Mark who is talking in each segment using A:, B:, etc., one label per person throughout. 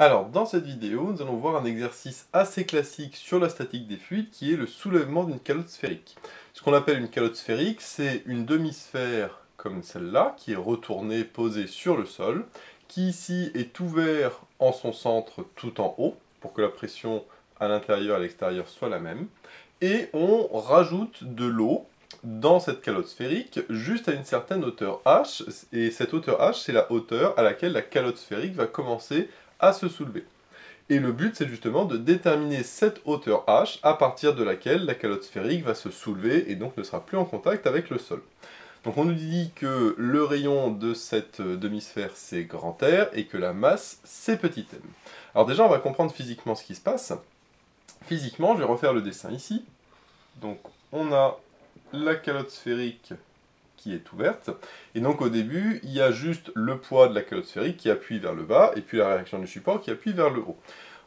A: Alors, dans cette vidéo, nous allons voir un exercice assez classique sur la statique des fluides qui est le soulèvement d'une calotte sphérique. Ce qu'on appelle une calotte sphérique, c'est une demi-sphère comme celle-là, qui est retournée, posée sur le sol, qui ici est ouvert en son centre tout en haut, pour que la pression à l'intérieur et à l'extérieur soit la même, et on rajoute de l'eau dans cette calotte sphérique, juste à une certaine hauteur h, et cette hauteur h, c'est la hauteur à laquelle la calotte sphérique va commencer à se soulever. Et le but, c'est justement de déterminer cette hauteur h à partir de laquelle la calotte sphérique va se soulever et donc ne sera plus en contact avec le sol. Donc on nous dit que le rayon de cette demi-sphère, c'est grand R, et que la masse, c'est petit m. Alors déjà, on va comprendre physiquement ce qui se passe. Physiquement, je vais refaire le dessin ici. Donc on a la calotte sphérique qui est ouverte, et donc au début, il y a juste le poids de la calotte sphérique qui appuie vers le bas, et puis la réaction du support qui appuie vers le haut.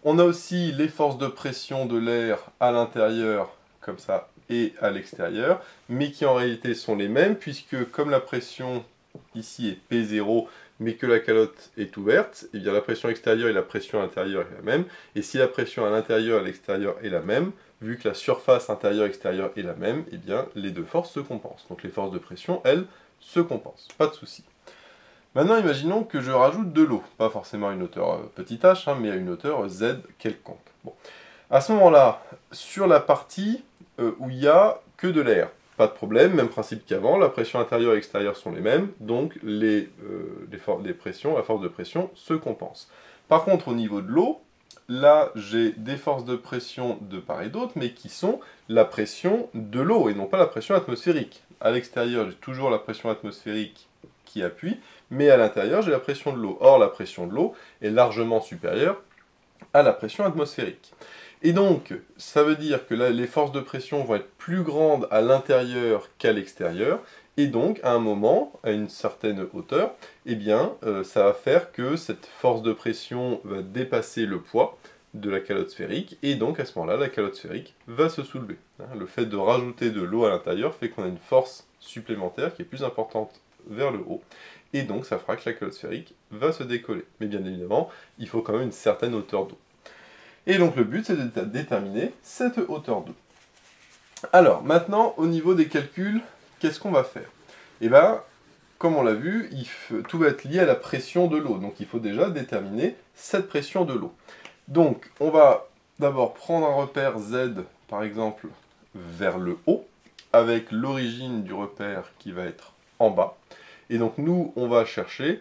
A: On a aussi les forces de pression de l'air à l'intérieur, comme ça, et à l'extérieur, mais qui en réalité sont les mêmes, puisque comme la pression ici est P0, mais que la calotte est ouverte, et bien la pression extérieure et la pression intérieure est la même, et si la pression à l'intérieur et à l'extérieur est la même, vu que la surface intérieure-extérieure est la même, eh bien les deux forces se compensent. Donc les forces de pression, elles, se compensent. Pas de souci. Maintenant, imaginons que je rajoute de l'eau. Pas forcément à une hauteur petit h, mais à une hauteur z quelconque. Bon. À ce moment-là, sur la partie où il n'y a que de l'air, pas de problème, même principe qu'avant, la pression intérieure et extérieure sont les mêmes, donc la force de pression se compense. Par contre, au niveau de l'eau, là, j'ai des forces de pression de part et d'autre, mais qui sont la pression de l'eau, et non pas la pression atmosphérique. À l'extérieur, j'ai toujours la pression atmosphérique qui appuie, mais à l'intérieur, j'ai la pression de l'eau. Or, la pression de l'eau est largement supérieure à la pression atmosphérique. Et donc, ça veut dire que là, les forces de pression vont être plus grandes à l'intérieur qu'à l'extérieur, et donc, à un moment, à une certaine hauteur, eh bien, ça va faire que cette force de pression va dépasser le poids de la calotte sphérique, et donc, à ce moment-là, la calotte sphérique va se soulever. Le fait de rajouter de l'eau à l'intérieur fait qu'on a une force supplémentaire qui est plus importante vers le haut, et donc, ça fera que la calotte sphérique va se décoller. Mais bien évidemment, il faut quand même une certaine hauteur d'eau. Et donc, le but, c'est de déterminer cette hauteur d'eau. Alors, maintenant, au niveau des calculs, qu'est-ce qu'on va faire? Eh bien, comme on l'a vu, tout va être lié à la pression de l'eau. Donc il faut déjà déterminer cette pression de l'eau. Donc on va d'abord prendre un repère Z, par exemple, vers le haut, avec l'origine du repère qui va être en bas. Et donc nous, on va chercher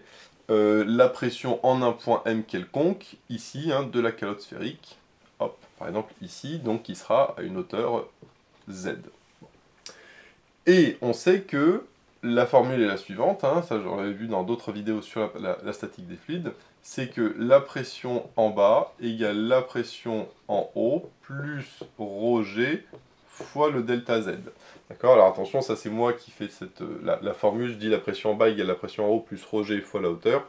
A: la pression en un point M quelconque, ici, de la calotte sphérique. Hop, par exemple ici, donc qui sera à une hauteur Z. Et on sait que la formule est la suivante, ça j'en avais vu dans d'autres vidéos sur la statique des fluides, c'est que la pression en bas égale la pression en haut plus ρg fois le delta Z. D'accord? Alors attention, ça c'est moi qui fais la formule, je dis la pression en bas égale la pression en haut plus ρg fois la hauteur.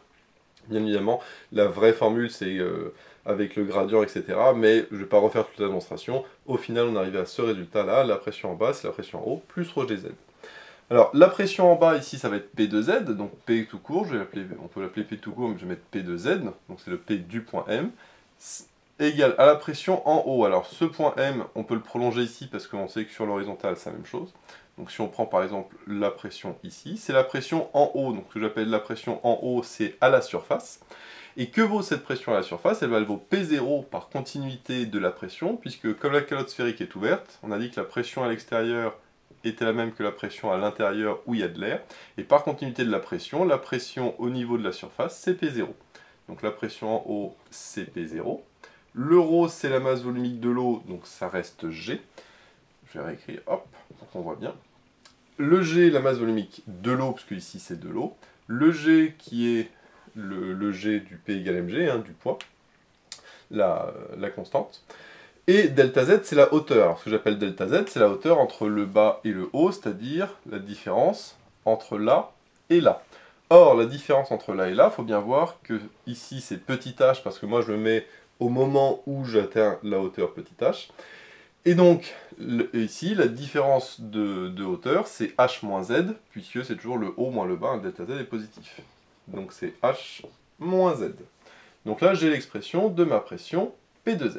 A: Bien évidemment, la vraie formule c'est avec le gradient, etc. Mais je ne vais pas refaire toute la démonstration. Au final, on arrive à ce résultat-là. La pression en bas, c'est la pression en haut, plus ρgz. Alors, la pression en bas, ici, ça va être P de Z, donc P tout court. On peut l'appeler P tout court, mais je vais mettre P de Z, donc c'est le P du point M, égale à la pression en haut. Alors, ce point M, on peut le prolonger ici, parce qu'on sait que sur l'horizontale, c'est la même chose. Donc si on prend par exemple la pression ici, c'est la pression en haut, donc ce que j'appelle la pression en haut, c'est à la surface. Et que vaut cette pression à la surface? Elle vaut P0 par continuité de la pression, puisque comme la calotte sphérique est ouverte, on a dit que la pression à l'extérieur était la même que la pression à l'intérieur où il y a de l'air, et par continuité de la pression au niveau de la surface, c'est P0. Donc la pression en haut, c'est P0. Le ρ, c'est la masse volumique de l'eau, donc ça reste G. Je vais réécrire, hop, pour qu'on voit bien. Le G, la masse volumique de l'eau, parce que ici c'est de l'eau. Le G qui est le G du P égale mg, du poids, la constante. Et delta Z, c'est la hauteur. Alors, ce que j'appelle delta Z, c'est la hauteur entre le bas et le haut, c'est-à-dire la différence entre là et là. Or, la différence entre là et là, il faut bien voir que ici c'est petit h, parce que moi je le mets au moment où j'atteins la hauteur petit h. Et donc, ici, la différence de hauteur, c'est h moins z, puisque c'est toujours le haut moins le bas, delta z est positif. Donc c'est h moins z. Donc là, j'ai l'expression de ma pression P de Z.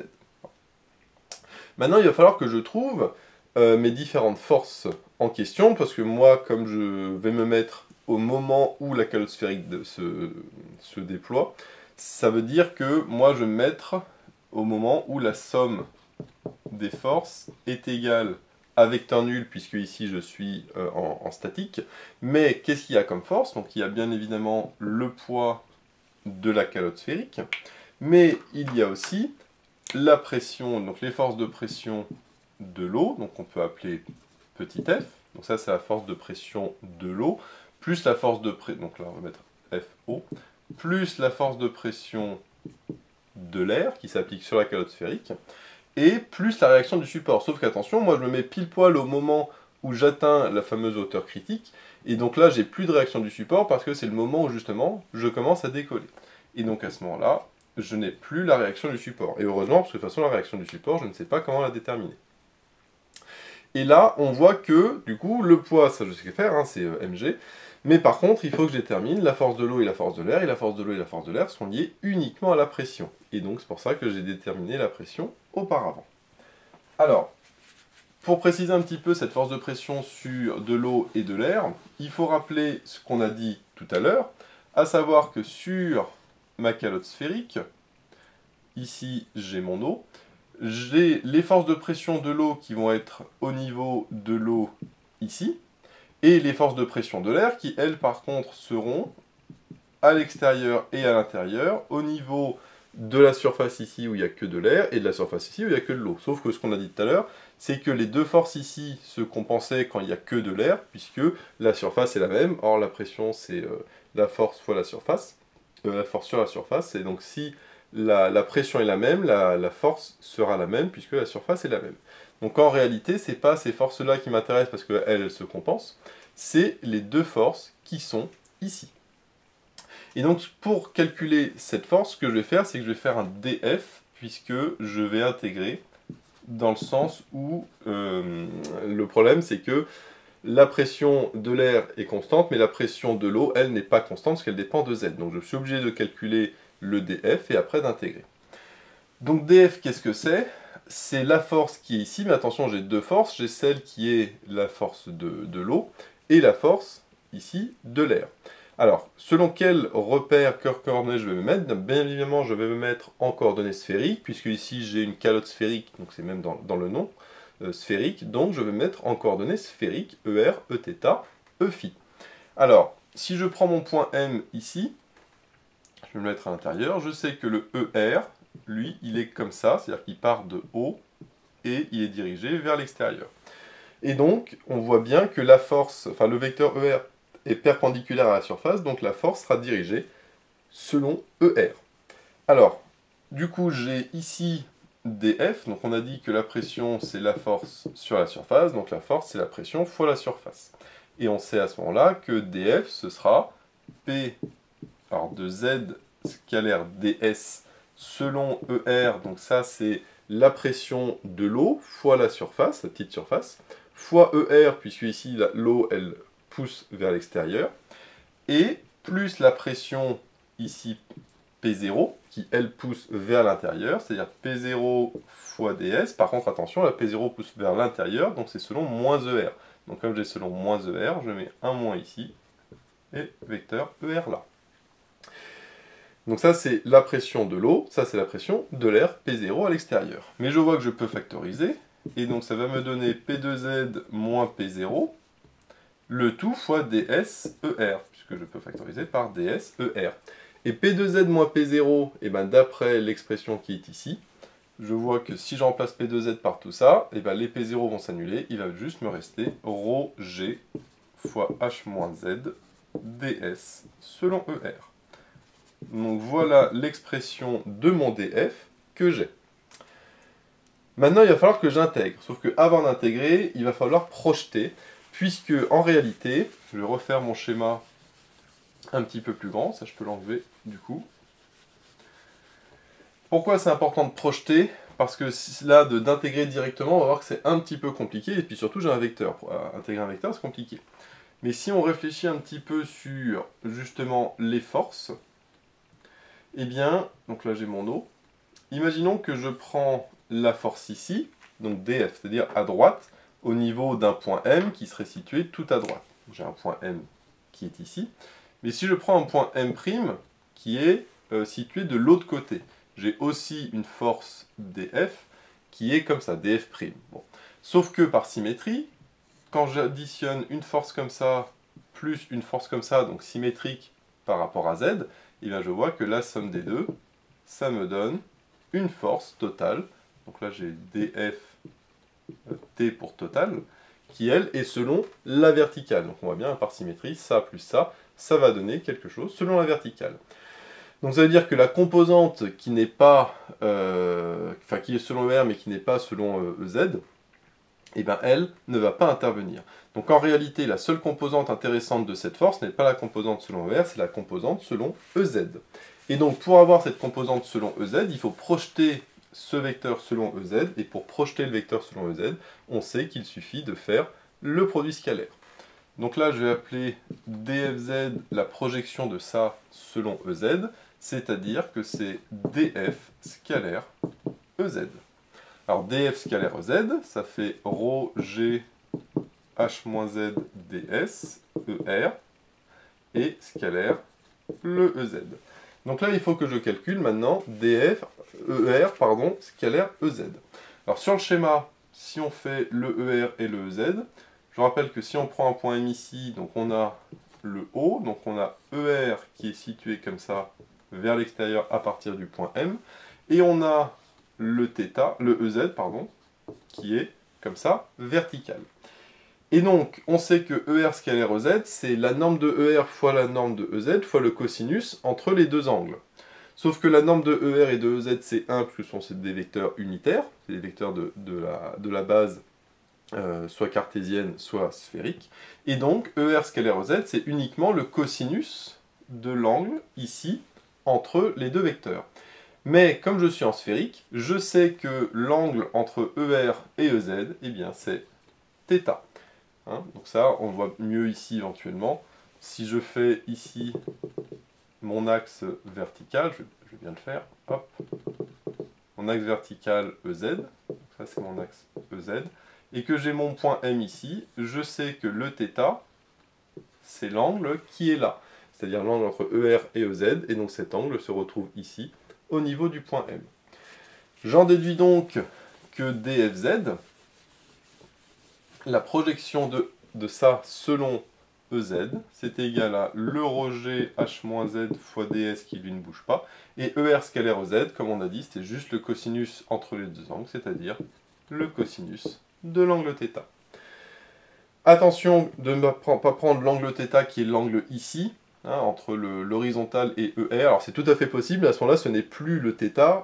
A: Maintenant, il va falloir que je trouve mes différentes forces en question, parce que moi, comme je vais me mettre au moment où la calotte sphérique se déploie, ça veut dire que moi, je vais me mettre au moment où la somme des forces est égale à vecteur nul, puisque ici je suis en statique. Mais qu'est-ce qu'il y a comme force? Donc il y a bien évidemment le poids de la calotte sphérique, mais il y a aussi la pression, donc les forces de pression de l'eau, donc on peut appeler petit f, donc ça c'est la force de pression de l'eau, plus la force de pression, donc là on va mettre FO, plus la force de pression de l'air qui s'applique sur la calotte sphérique, et plus la réaction du support. Sauf qu'attention, moi je me mets pile poil au moment où j'atteins la fameuse hauteur critique, et donc là j'ai plus de réaction du support parce que c'est le moment où justement je commence à décoller. Et donc à ce moment-là, je n'ai plus la réaction du support. Et heureusement, parce que de toute façon la réaction du support, je ne sais pas comment la déterminer. Et là, on voit que, du coup, le poids, ça je sais faire, hein, c'est mg, mais par contre, il faut que je détermine la force de l'eau et la force de l'air, et la force de l'eau et la force de l'air sont liées uniquement à la pression. Et donc c'est pour ça que j'ai déterminé la pression auparavant. Alors, pour préciser un petit peu cette force de pression sur de l'eau et de l'air, il faut rappeler ce qu'on a dit tout à l'heure, à savoir que sur ma calotte sphérique, ici j'ai mon eau, j'ai les forces de pression de l'eau qui vont être au niveau de l'eau ici, et les forces de pression de l'air qui, elles, par contre, seront à l'extérieur et à l'intérieur, au niveau de la surface ici où il n'y a que de l'air, et de la surface ici où il n'y a que de l'eau. Sauf que ce qu'on a dit tout à l'heure, c'est que les deux forces ici se compensaient quand il n'y a que de l'air, puisque la surface est la même. Or, la pression, c'est la force fois la surface, la force sur la surface, et donc si la pression est la même, la force sera la même, puisque la surface est la même. Donc en réalité, ce n'est pas ces forces-là qui m'intéressent, parce qu'elles, elles se compensent, c'est les deux forces qui sont ici. Et donc, pour calculer cette force, ce que je vais faire, c'est que je vais faire un df, puisque je vais intégrer dans le sens où le problème, c'est que la pression de l'air est constante, mais la pression de l'eau, elle, n'est pas constante, parce qu'elle dépend de z. Donc, je suis obligé de calculer le df, et après d'intégrer. Donc, df, qu'est-ce que c'est? C'est la force qui est ici, mais attention, j'ai deux forces. J'ai celle qui est la force de l'eau, et la force, ici, de l'air. Alors, selon quel repère cœur-coordonnée je vais me mettre? Bien évidemment, je vais me mettre en coordonnées sphériques, puisque ici j'ai une calotte sphérique, donc c'est même dans le nom, sphérique, donc je vais me mettre en coordonnées sphériques, ER, Eθ, Eφ. Alors, si je prends mon point M ici, je vais me mettre à l'intérieur, je sais que le ER, lui, il est comme ça, c'est-à-dire qu'il part de haut, et il est dirigé vers l'extérieur. Et donc, on voit bien que la force, enfin le vecteur ER, est perpendiculaire à la surface, donc la force sera dirigée selon ER. Alors, du coup, j'ai ici dF, donc on a dit que la pression, c'est la force sur la surface, donc la force, c'est la pression fois la surface. Et on sait à ce moment-là que dF, ce sera P alors de Z scalaire ds selon ER, donc ça, c'est la pression de l'eau fois la surface, la petite surface, fois ER, puisque ici, l'eau, elle pousse vers l'extérieur, et plus la pression ici P0, qui elle pousse vers l'intérieur, c'est-à-dire P0 fois ds. Par contre, attention, la P0 pousse vers l'intérieur, donc c'est selon moins ER. Donc comme j'ai selon moins ER, je mets un moins ici, et vecteur ER là. Donc ça c'est la pression de l'eau, ça c'est la pression de l'air P0 à l'extérieur. Mais je vois que je peux factoriser, et donc ça va me donner P2Z moins P0, le tout fois ds-ER, puisque je peux factoriser par ds-ER. Et P2Z moins P0, et ben d'après l'expression qui est ici, je vois que si je remplace P2Z par tout ça, et ben les P0 vont s'annuler, il va juste me rester ρg fois h-z ds selon ER. Donc voilà l'expression de mon df que j'ai. Maintenant, il va falloir que j'intègre. Sauf qu'avant d'intégrer, il va falloir projeter, puisque en réalité, je vais refaire mon schéma un petit peu plus grand, ça je peux l'enlever du coup. Pourquoi c'est important de projeter? Parce que là, d'intégrer directement, on va voir que c'est un petit peu compliqué, et puis surtout j'ai un vecteur. Pour intégrer un vecteur, c'est compliqué. Mais si on réfléchit un petit peu sur justement les forces, Eh bien, donc là j'ai mon eau. Imaginons que je prends la force ici, donc DF, c'est-à-dire à droite, au niveau d'un point M qui serait situé tout à droite. J'ai un point M qui est ici. Mais si je prends un point M' qui est situé de l'autre côté, j'ai aussi une force DF qui est comme ça, DF'. Bon. Sauf que par symétrie, quand j'additionne une force comme ça, plus une force comme ça, donc symétrique par rapport à Z, et bien je vois que la somme des deux, ça me donne une force totale. Donc là j'ai DF T pour total, qui elle est selon la verticale. Donc on voit bien par symétrie, ça plus ça va donner quelque chose selon la verticale. Donc ça veut dire que la composante qui n'est pas, enfin qui est selon ER mais qui n'est pas selon EZ, eh ben elle ne va pas intervenir. Donc en réalité, la seule composante intéressante de cette force n'est pas la composante selon ER, c'est la composante selon EZ. Et donc pour avoir cette composante selon EZ, il faut projeter ce vecteur selon EZ, et pour projeter le vecteur selon EZ, on sait qu'il suffit de faire le produit scalaire. Donc là, je vais appeler dfz la projection de ça selon EZ, c'est-à-dire que c'est df scalaire EZ. Alors df scalaire EZ, ça fait ρ g h-z ds ER et scalaire le EZ. Donc là, il faut que je calcule maintenant df ER scalaire EZ. Alors sur le schéma, si on fait le ER et le EZ, je rappelle que si on prend un point M ici, donc on a le O, donc on a ER qui est situé comme ça vers l'extérieur à partir du point M, et on a le EZ, qui est comme ça vertical. Et donc, on sait que ER scalaire EZ, c'est la norme de ER fois la norme de EZ fois le cosinus entre les deux angles. Sauf que la norme de ER et de EZ, c'est 1, plus ce sont des vecteurs unitaires, c'est des vecteurs de la base, soit cartésienne, soit sphérique. Et donc, ER scalaire EZ, c'est uniquement le cosinus de l'angle, ici, entre les deux vecteurs. Mais comme je suis en sphérique, je sais que l'angle entre ER et EZ, eh bien, c'est θ. Hein, donc ça, on le voit mieux ici éventuellement. Si je fais ici mon axe vertical, je vais bien le faire, hop, mon axe vertical EZ, donc ça c'est mon axe EZ, et que j'ai mon point M ici, je sais que le θ, c'est l'angle qui est là, c'est-à-dire l'angle entre ER et EZ, et donc cet angle se retrouve ici, au niveau du point M. J'en déduis donc que dfz, la projection de ça selon EZ, c'est égal à le ρg h-z fois ds qui lui ne bouge pas, et ER scalaire EZ, comme on a dit, c'était juste le cosinus entre les deux angles, c'est-à-dire le cosinus de l'angle θ. Attention de ne pas prendre l'angle θ qui est l'angle ici, hein, entre l'horizontal et ER. Alors c'est tout à fait possible, à ce moment-là ce n'est plus le θ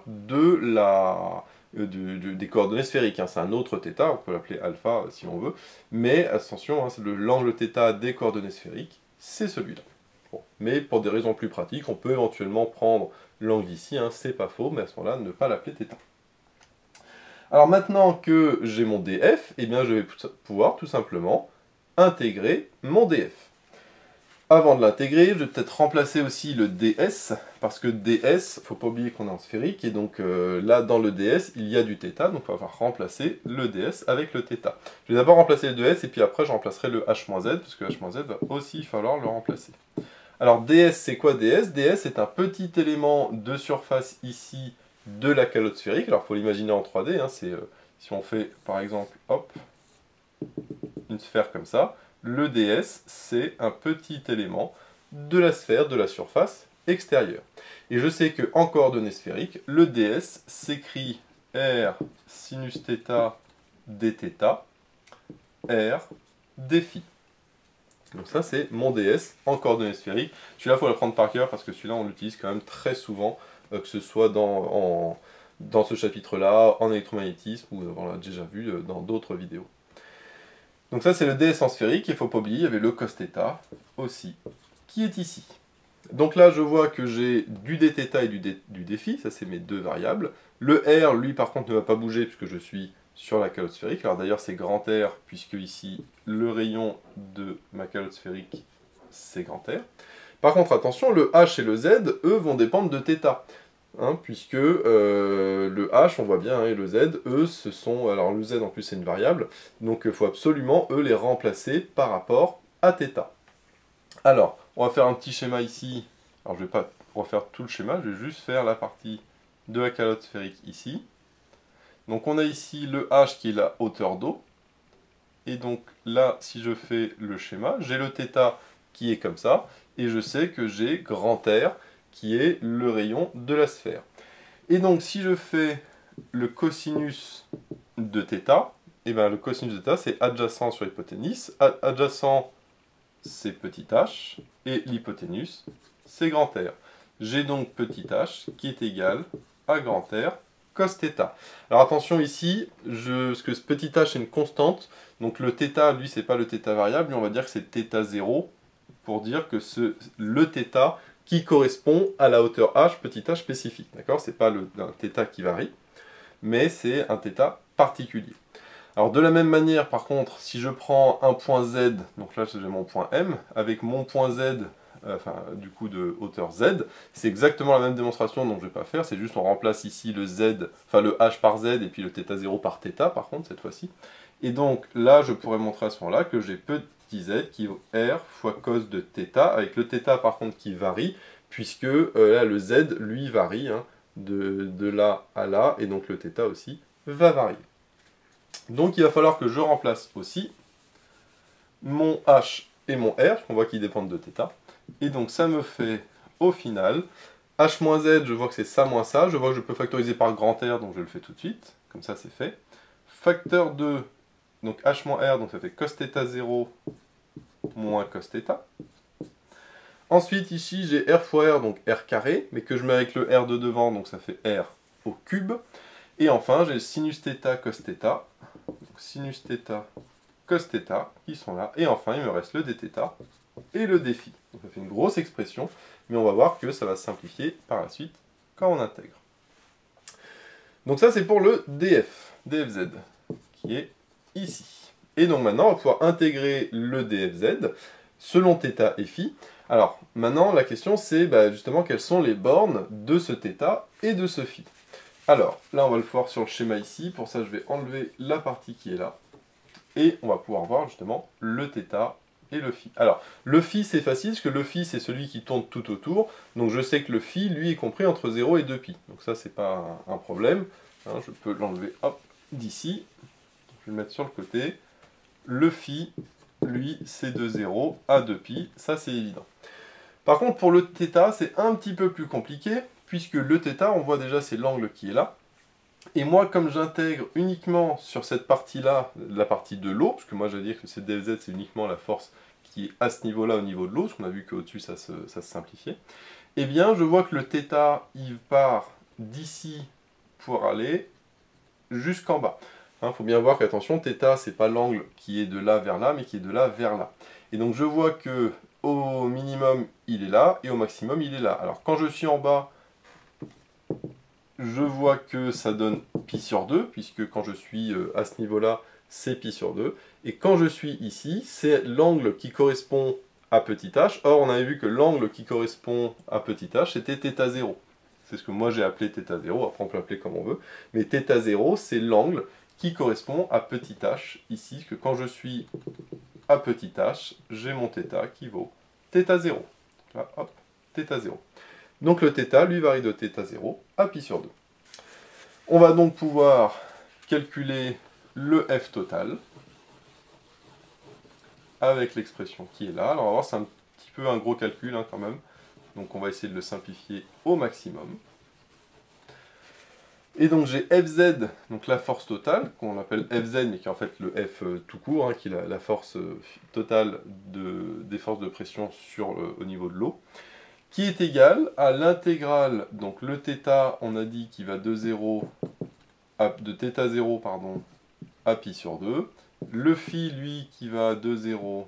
A: des coordonnées sphériques, hein. C'est un autre θ, on peut l'appeler alpha si on veut, mais attention, hein, l'angle θ des coordonnées sphériques, c'est celui-là. Bon. Mais pour des raisons plus pratiques, on peut éventuellement prendre l'angle ici, hein, c'est pas faux, mais à ce moment-là, ne pas l'appeler θ. Alors maintenant que j'ai mon df, eh bien je vais pouvoir tout simplement intégrer mon df. Avant de l'intégrer, je vais peut-être remplacer aussi le ds, parce que ds, il ne faut pas oublier qu'on est en sphérique, et donc là, dans le ds, il y a du θ, donc on va remplacer le ds avec le θ. Je vais d'abord remplacer le ds, et puis après je remplacerai le h-z, parce que h-z va aussi falloir le remplacer. Alors ds, c'est quoi ds? Ds, c'est un petit élément de surface ici de la calotte sphérique. Alors il faut l'imaginer en 3D, hein, si on fait par exemple, hop, une sphère comme ça, le ds, c'est un petit élément de la sphère, de la surface extérieure. Et je sais qu'en coordonnées sphériques, le ds s'écrit r sinus θ dθ, r dφ. Donc ça, c'est mon ds en coordonnées sphériques. Celui-là, il faut l'apprendre par cœur parce que celui-là, on l'utilise quand même très souvent, que ce soit dans ce chapitre-là, en électromagnétisme, ou on l'a déjà vu dans d'autres vidéos. Donc ça, c'est le ds en sphérique. Il ne faut pas oublier, il y avait le cos θ aussi, qui est ici. Donc là, je vois que j'ai du dθ et du dφ, ça c'est mes deux variables. Le r, lui, par contre, ne va pas bouger puisque je suis sur la calotte sphérique. Alors d'ailleurs, c'est grand R, puisque ici, le rayon de ma calotte sphérique, c'est grand R. Par contre, attention, le h et le z, eux, vont dépendre de θ. Hein, puisque le h, on voit bien, hein, et le z, eux, ce sont... Alors le z, en plus, c'est une variable, donc il faut absolument, eux, les remplacer par rapport à θ. Alors, on va faire un petit schéma ici. Alors, je ne vais pas refaire tout le schéma, je vais juste faire la partie de la calotte sphérique ici. Donc, on a ici le h qui est la hauteur d'eau. Et donc, là, si je fais le schéma, j'ai le θ qui est comme ça, et je sais que j'ai grand R qui est le rayon de la sphère. Et donc, si je fais le cosinus de θ, et bien le cosinus de θ, c'est adjacent sur l'hypoténuse. Adjacent, c'est petit h, et l'hypoténuse, c'est grand R. J'ai donc petit h qui est égal à grand R cos θ. Alors attention ici, parce que ce petit h est une constante, donc le θ, lui, c'est pas le θ variable, lui, on va dire que c'est θ0, pour dire que le θ qui correspond à la hauteur h, petit h spécifique. D'accord? C'est pas un θ qui varie, mais c'est un θ particulier. Alors de la même manière, par contre, si je prends un point z, donc là j'ai mon point M, avec mon point z, enfin du coup de hauteur z, c'est exactement la même démonstration, donc je ne vais pas faire, c'est juste on remplace ici le z, enfin le h par z, et puis le θ0 par θ, par contre, cette fois-ci. Et donc là, je pourrais montrer à ce moment-là que j'ai petit z qui vaut r fois cos de θ, avec le θ par contre qui varie, puisque là le z, lui, varie, hein, de là à là, et donc le θ aussi va varier. Donc il va falloir que je remplace aussi mon h et mon r, on voit qu'ils dépendent de θ. Et donc ça me fait, au final, h moins z, je vois que c'est ça moins ça. Je vois que je peux factoriser par grand R, donc je le fais tout de suite. Comme ça, c'est fait. Facteur 2, donc h moins r, donc ça fait cos θ0 moins cos θ. Ensuite, ici, j'ai r fois r, donc r carré, mais que je mets avec le r de devant, donc ça fait r au cube. Et enfin, j'ai sinus θ cos θ. Sinus θ cos θ qui sont là. Et enfin, il me reste le dθ et le dφ. Donc ça fait une grosse expression, mais on va voir que ça va se simplifier par la suite quand on intègre. Donc ça, c'est pour le df, dfz, qui est ici. Et donc maintenant, on va pouvoir intégrer le dfz selon θ et φ. Alors, maintenant, la question, c'est justement quelles sont les bornes de ce θ et de ce φ. Alors, là, on va le voir sur le schéma ici. Pour ça, je vais enlever la partie qui est là. Et on va pouvoir voir justement le θ et le φ. Alors, le φ, c'est facile, parce que le φ, c'est celui qui tourne tout autour. Donc, je sais que le φ, lui, est compris entre 0 et 2π. Donc ça, c'est pas un problème. Hein, je peux l'enlever, hop, d'ici. Je vais le mettre sur le côté. Le φ, lui, c'est de 0 à 2π. Ça, c'est évident. Par contre, pour le θ, c'est un petit peu plus compliqué, puisque le θ, on voit déjà, c'est l'angle qui est là. Et moi, comme j'intègre uniquement sur cette partie-là, la partie de l'eau, parce que moi j'allais dire que c'est dfz, c'est uniquement la force qui est à ce niveau-là, au niveau de l'eau, parce qu'on a vu qu'au-dessus ça se simplifiait, eh bien je vois que le θ, il part d'ici pour aller jusqu'en bas. Il faut bien voir qu'attention, θ, c'est pas l'angle qui est de là vers là, mais qui est de là vers là. Et donc je vois que au minimum, il est là, et au maximum, il est là. Alors quand je suis en bas, je vois que ça donne pi sur 2, puisque quand je suis à ce niveau-là, c'est pi sur 2. Et quand je suis ici, c'est l'angle qui correspond à petit h. Or, on avait vu que l'angle qui correspond à petit h, c'était θ0. C'est ce que moi j'ai appelé θ0, après on peut l'appeler comme on veut. Mais θ0, c'est l'angle qui correspond à petit h ici, parce que quand je suis à petit h, j'ai mon θ qui vaut θ0. Là, hop, θ0. Donc le θ, lui, varie de θ0 à pi sur 2. On va donc pouvoir calculer le f total avec l'expression qui est là. Alors on va voir, c'est un petit peu un gros calcul quand même. Donc on va essayer de le simplifier au maximum. Et donc j'ai Fz, donc la force totale, qu'on appelle Fz, mais qui est en fait le F tout court, qui est la force totale des forces de pression au niveau de l'eau, qui est égal à l'intégrale, donc le θ, on a dit qu'il va de θ0 pardon, à pi sur 2, le phi, lui, qui va de 0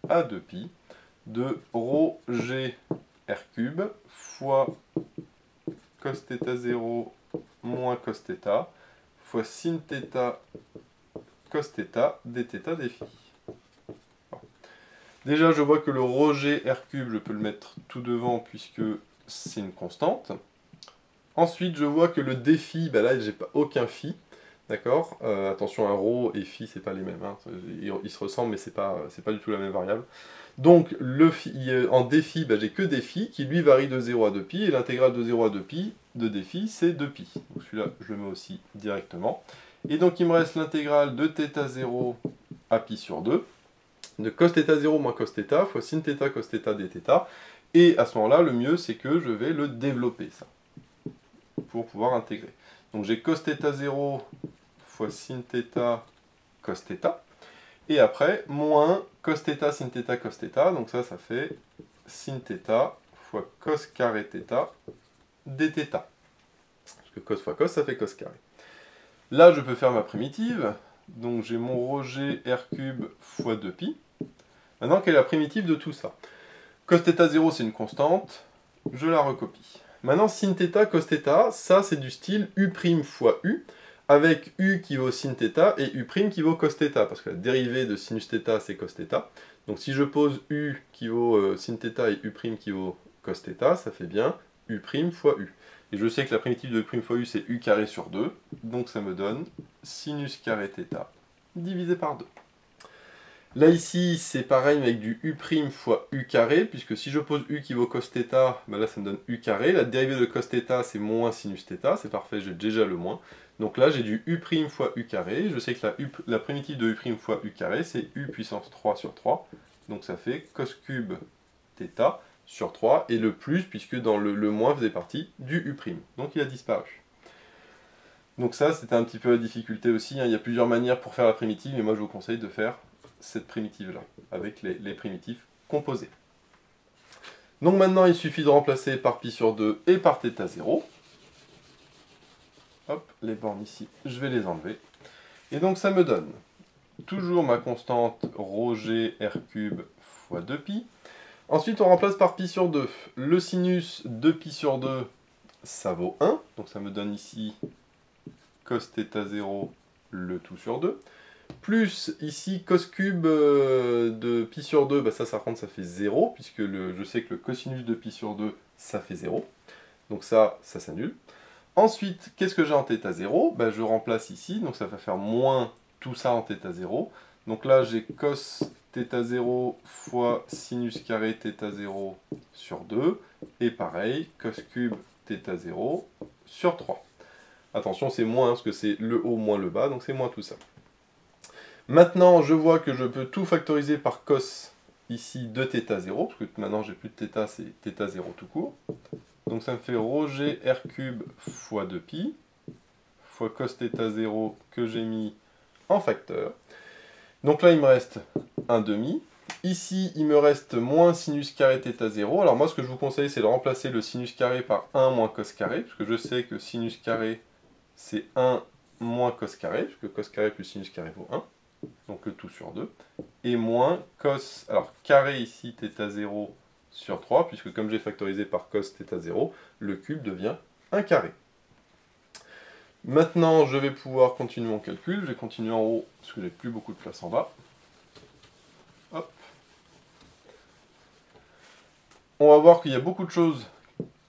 A: à 2π, de ρ g r cube fois cos θ0 moins cos θ fois sin θ cos θ dθ dφ. Déjà, je vois que le rejet R3, je peux le mettre tout devant puisque c'est une constante. Ensuite, je vois que le défi, bah là, j'ai pas aucun phi. D'accord. Attention, un rho et phi, c'est pas les mêmes. Hein. Ils se ressemblent, mais c'est pas du tout la même variable. Donc, en défi, bah, j'ai que défi, qui lui varie de 0 à 2π, et l'intégrale de 0 à 2π de défi, c'est 2π. Donc celui-là, je le mets aussi directement. Et donc, il me reste l'intégrale de θ0 à π sur 2, de cos θ0 moins cos θ, fois sin θ cos θ dθ. Et à ce moment-là, le mieux, c'est que je vais le développer, ça, pour pouvoir intégrer. Donc j'ai cos θ0 fois sin θ cos θ. Et après, moins cos θ sin θ cos θ. Donc ça fait sin θ fois cos carré θ dθ. Parce que cos fois cos, ça fait cos carré. Là, je peux faire ma primitive. Donc j'ai mon rejet R3 fois 2π. Maintenant, quelle est la primitive de tout ça? Cos θ0, c'est une constante. Je la recopie. Maintenant, sin θ cos θ, ça c'est du style U' fois U, avec U qui vaut sin θ et U' qui vaut cos θ, parce que la dérivée de sinus θ c'est cos θ. Donc si je pose U qui vaut sin θ et U' qui vaut cos θ, ça fait bien U' fois U. Et je sais que la primitive de U' fois U c'est U carré sur 2, donc ça me donne sinus carré θ divisé par 2. Là ici, c'est pareil mais avec du U' fois U carré, puisque si je pose U qui vaut cos θ, ben là ça me donne U carré. La dérivée de cos θ, c'est moins sinus θ, c'est parfait, j'ai déjà le moins. Donc là, j'ai du U' fois U carré. Je sais que la primitive de U' fois U carré, c'est U puissance 3 sur 3. Donc ça fait cos cube θ sur 3, et le plus, puisque dans le moins faisait partie du U'. Donc il a disparu. Donc ça, c'était un petit peu la difficulté aussi. Hein. Il y a plusieurs manières pour faire la primitive, mais moi je vous conseille de faire cette primitive-là, avec les primitifs composés. Donc maintenant, il suffit de remplacer par π sur 2 et par θ0. Hop, les bornes ici, je vais les enlever. Et donc ça me donne toujours ma constante ρg R3 fois 2π. Ensuite, on remplace par π sur 2. Le sinus de π sur 2, ça vaut 1. Donc ça me donne ici cos θ0, le tout sur 2. Plus ici cos cube de π sur 2, bah ça fait 0, puisque je sais que le cosinus de π sur 2, ça fait 0. Donc ça s'annule. Ensuite, qu'est-ce que j'ai en θ0? Bah, je remplace ici, donc ça va faire moins tout ça en θ0. Donc là, j'ai cos θ0 fois sinus carré θ0 sur 2. Et pareil, cos cube θ0 sur 3. Attention, c'est moins, parce que c'est le haut moins le bas, donc c'est moins tout ça. Maintenant, je vois que je peux tout factoriser par cos ici de θ0, parce que maintenant j'ai plus de θ, c'est θ0 tout court. Donc ça me fait ρg R3 fois 2π, fois cos θ0 que j'ai mis en facteur. Donc là, il me reste un demi. Ici, il me reste moins sinus carré θ0. Alors moi, ce que je vous conseille, c'est de remplacer le sinus carré par 1 moins cos carré, parce que je sais que sinus carré, c'est 1 moins cos carré, puisque cos carré plus sinus carré vaut 1. Donc le tout sur 2, et moins cos, alors carré ici, θ0 sur 3, puisque comme j'ai factorisé par cos θ0, le cube devient un carré. Maintenant, je vais pouvoir continuer mon calcul, je vais continuer en haut, parce que j'ai plus beaucoup de place en bas. Hop. On va voir qu'il y a beaucoup de choses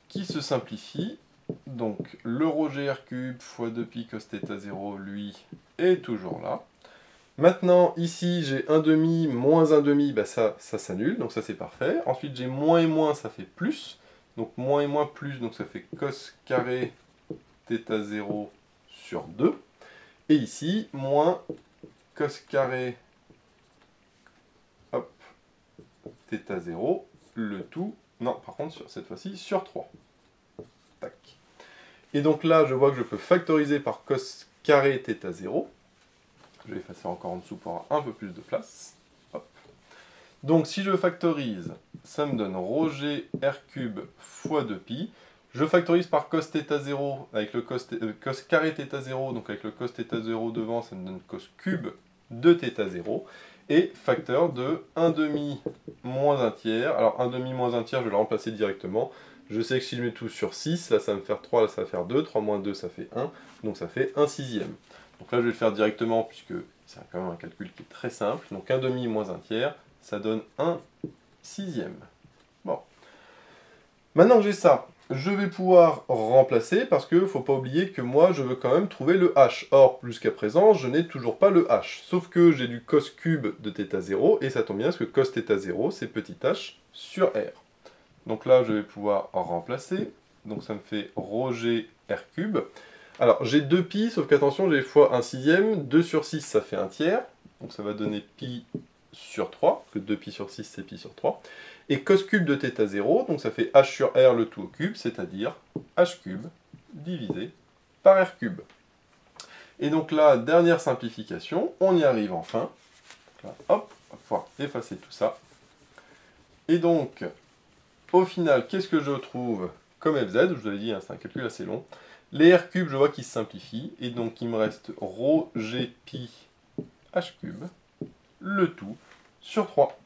A: qui se simplifient. Donc le ρg R3 fois 2π cos θ0, lui, est toujours là. Maintenant, ici, j'ai 1/2 moins 1/2, bah ça s'annule, donc ça c'est parfait. Ensuite, j'ai moins et moins, ça fait plus. Donc moins et moins plus, donc ça fait cos carré θ0 sur 2. Et ici, moins cos carré hop, θ0, le tout, non, par contre, cette fois-ci, sur 3. Tac. Et donc là, je vois que je peux factoriser par cos carré θ0. Je vais effacer encore en dessous pour avoir un peu plus de place. Hop. Donc si je factorise, ça me donne ρg R3 fois 2π. Je factorise par cos θ0 avec le cos carré θ0, donc avec le cos θ0 devant, ça me donne cos cube de θ0. Et facteur de 1/2 moins 1 tiers. Alors 1/2 moins 1 tiers, je vais le remplacer directement. Je sais que si je mets tout sur 6, là ça va me faire 3, là ça va faire 2. 3 moins 2, ça fait 1. Donc ça fait 1 sixième. Donc là, je vais le faire directement, puisque c'est quand même un calcul qui est très simple. Donc 1/2 moins 1 tiers, ça donne un sixième. Bon. Maintenant que j'ai ça, je vais pouvoir remplacer, parce qu'il ne faut pas oublier que moi, je veux quand même trouver le h. Or, jusqu'à présent, je n'ai toujours pas le h. Sauf que j'ai du cos cube de θ0, et ça tombe bien, parce que cos θ0, c'est petit h sur r. Donc là, je vais pouvoir en remplacer. Donc ça me fait ρg r cube. Alors, j'ai 2 pi, sauf qu'attention, j'ai fois 1 sixième. 2 sur 6, ça fait 1 tiers. Donc ça va donner pi sur 3, parce que 2 pi sur 6, c'est pi sur 3. Et cos cube de θ0, donc ça fait h sur r le tout au cube, c'est-à-dire h cube divisé par r cube. Et donc là, dernière simplification, on y arrive enfin. Là, hop, on va pouvoir effacer tout ça. Et donc, au final, qu'est-ce que je trouve comme fz? Je vous l'avais dit, hein, c'est un calcul assez long. Les r cubes, je vois qu'ils se simplifient, et donc il me reste ρ g pi h cube, le tout sur 3.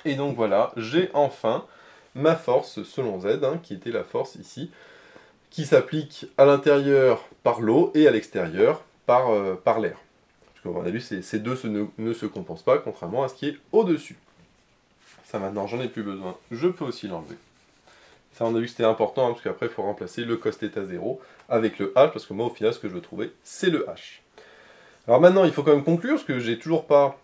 A: Et donc voilà, j'ai enfin ma force selon z, hein, qui était la force ici, qui s'applique à l'intérieur par l'eau et à l'extérieur par l'air. Parce qu'on a vu, ces deux ne se compensent pas, contrairement à ce qui est au-dessus. Ça maintenant, j'en ai plus besoin, je peux aussi l'enlever. Ça, on a vu que c'était important, hein, parce qu'après, il faut remplacer le cos θ0 avec le h, parce que moi, au final, ce que je veux trouver, c'est le h. Alors maintenant, il faut quand même conclure, parce que j'ai toujours pas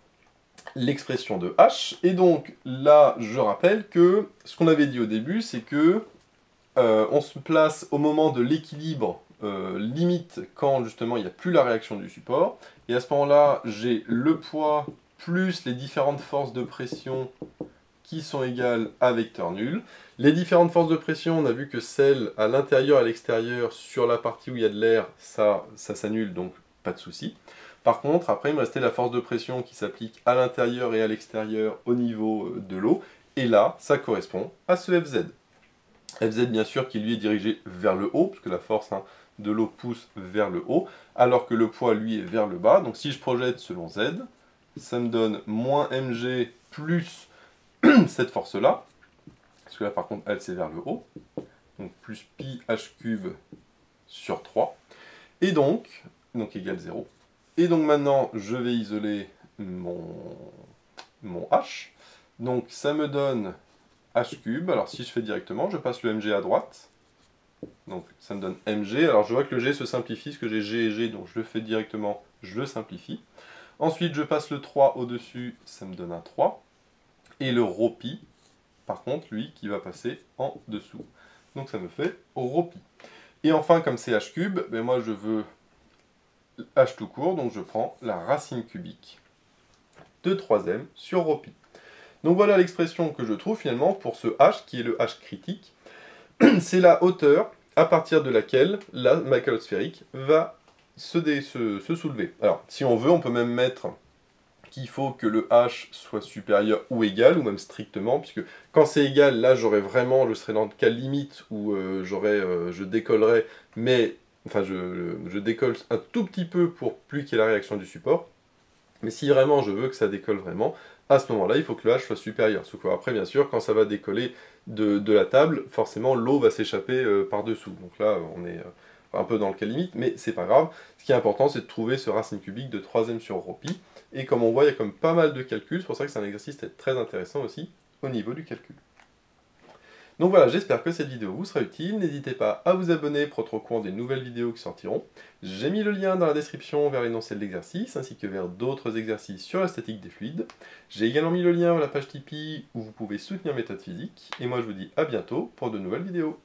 A: l'expression de h, et donc là, je rappelle que ce qu'on avait dit au début, c'est que on se place au moment de l'équilibre limite, quand justement il n'y a plus la réaction du support, et à ce moment-là, j'ai le poids plus les différentes forces de pression qui sont égales à vecteur nul. Les différentes forces de pression, on a vu que celles à l'intérieur et à l'extérieur, sur la partie où il y a de l'air, ça s'annule, donc pas de souci. Par contre, après, il me restait la force de pression qui s'applique à l'intérieur et à l'extérieur au niveau de l'eau, et là, ça correspond à ce Fz. Fz, bien sûr, qui lui est dirigé vers le haut, puisque la force de l'eau pousse vers le haut, alors que le poids, lui, est vers le bas. Donc si je projette selon z, ça me donne moins mg plus cette force-là, parce que là, par contre, elle, c'est vers le haut, donc plus pi h cube sur 3, et donc égale 0. Et donc maintenant, je vais isoler mon h, donc ça me donne h cube. Alors si je fais directement, je passe le mg à droite, donc ça me donne mg. Alors je vois que le g se simplifie, parce que j'ai g et g, donc je le fais directement, je le simplifie. Ensuite, je passe le 3 au-dessus, ça me donne un 3. Et le rho pi, par contre, lui, qui va passer en dessous. Donc ça me fait rho pi. Et enfin, comme c'est h cube, ben moi je veux h tout court, donc je prends la racine cubique de 3m sur rho pi. Donc voilà l'expression que je trouve finalement pour ce h, qui est le h critique. C'est la hauteur à partir de laquelle ma calotte sphérique va se soulever. Alors, si on veut, on peut même mettre qu'il faut que le h soit supérieur ou égal, ou même strictement, puisque quand c'est égal, là, je serais dans le cas limite où je décollerais, mais, enfin, je décolle un tout petit peu pour plus qu'il y ait la réaction du support. Mais si vraiment je veux que ça décolle vraiment, à ce moment-là, il faut que le h soit supérieur. Sauf qu'après, bien sûr, quand ça va décoller de la table, forcément, l'eau va s'échapper par-dessous. Donc là, on est un peu dans le cas limite, mais c'est pas grave. Ce qui est important, c'est de trouver ce racine cubique de 3m sur rho pi. Et comme on voit, il y a comme pas mal de calculs, c'est pour ça que c'est un exercice très intéressant aussi au niveau du calcul. Donc voilà, j'espère que cette vidéo vous sera utile. N'hésitez pas à vous abonner pour être au courant des nouvelles vidéos qui sortiront. J'ai mis le lien dans la description vers l'énoncé de l'exercice, ainsi que vers d'autres exercices sur la statique des fluides. J'ai également mis le lien vers la page Tipeee où vous pouvez soutenir Méthode Physique. Et moi je vous dis à bientôt pour de nouvelles vidéos.